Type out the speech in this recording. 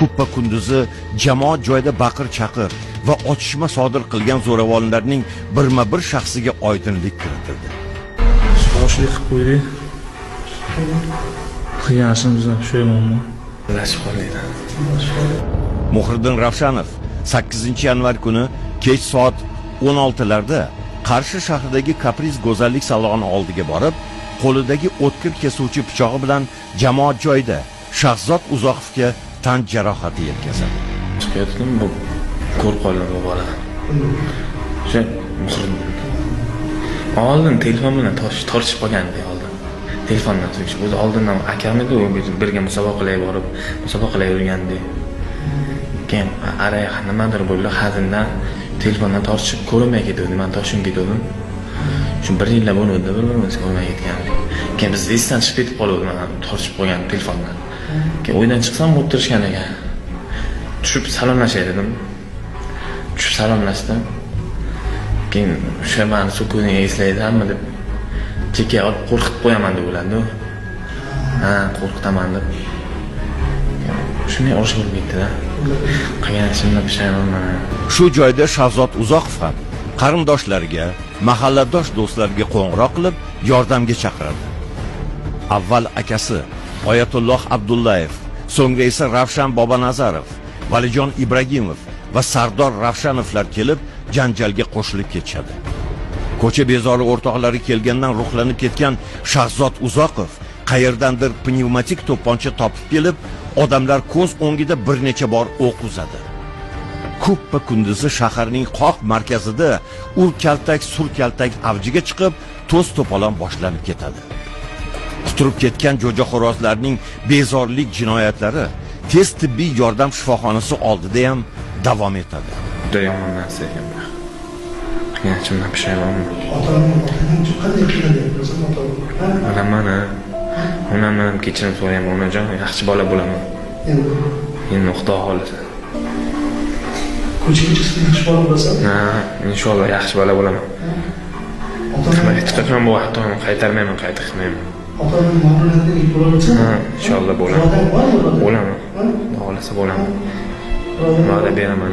Kuppa kunduzi jamoat joyida baqir-chaqir va otishma sodir qilgan zo'ravonlarning birma-bir shaxsiga oydinlik kiritildi. Boshlik qilib qo'ydik. Qilganimizni pushaymon. Lashib qolmaydi. Muhriddin Ravshanov 8-yanvar kuni kech soat 16larda Qarshi shahridagi Kapriz go'zallik saloni oldiga borib, qo'lidagi o'tkir kesuvchi pichog'i bilan jamoat joyida Shahzod Uzoqovga tan jarohati yetkazadi. Chiqayotgan bu ko'rib qolgan bu bola. O'sha oldin telefon bilan tortishib qolgandi oldin. Telefondan so'kish. O'zi oldindan akamidi u birga musobaqalarga borib, musobaqalarga yurgandi. Keyin araya nimadir bo'ldi, hazildan telefondan tortishib ko'rmay ketdi. Men toshib ketdim. Shu bir yillar bo'ldi, bir-birimizni ko'rmay ketgan. Keyin biz esdan chiqib ketib qoldik, men tortishib qo'ygan telefondan. Keyin o'ydan chiqsam o'tirishgan ekan. Tushib salomlashay dedim. Tushib salomlashdim. Keyin o'sha meni sukuni eslaysanmi deb chekka olib qo'rqitib qo'yaman deb o'ylandi. Ha, qo'rqitaman deb. Shunday urush bo'lib ketdi-da. Qilgan ishimdan pushaymonman. Shu joyda Shahzod Uzoqov ham qarindoshlariga, mahalladosh do'stlarga qo'ng'iroq qilib, yordamga chaqirdi. Avval akasi Oyatulloh Abdullayev, so'ngra esa Ravshan Bobanazarov, Valijon Ibragimov va Sardor Ravshanovlar kelib, janjalga qo'shilib ketishadi. Ko'cha bezori o'rtoqlari kelgandan ruhlanib ketgan Shahzod Uzoqov qayerdandir pnevmatik to'pponcha topib kelib, odamlar ko'z o'ngida bir necha bor o'q uzadi. Kuppa kunduzi shaharning qoq markazida ur-kaltak, sur-kaltak avjiga chiqib, to'z-to'polon boshlanib ketadi. Quturib ketgan jo'jaxo'rozlarning bezorlik jinoyatlari tez tibbiy yordam shifoxonasi oldida ham davom etadi. Juda yomon narsa ekan bu. Qilganimdan pushaymonman. Otamning qanday qiladi? Onamdan kechirim so'rayman, onajon, yaxshi bola bo'laman. Endi Xudo xolisa. Ko'chaga chiqsang yaxshi bola bo'lasan? Ha, inshaalloh yaxshi bola bo'laman. Hech bu vaqtni qaytarmayman, qayta qilmayman. Otamning ma'muriyatiga bo'lasan? Ha, inshaalloh bo'laman. Bo'laman. Xudo xolisa bo'laman. Va'da beraman.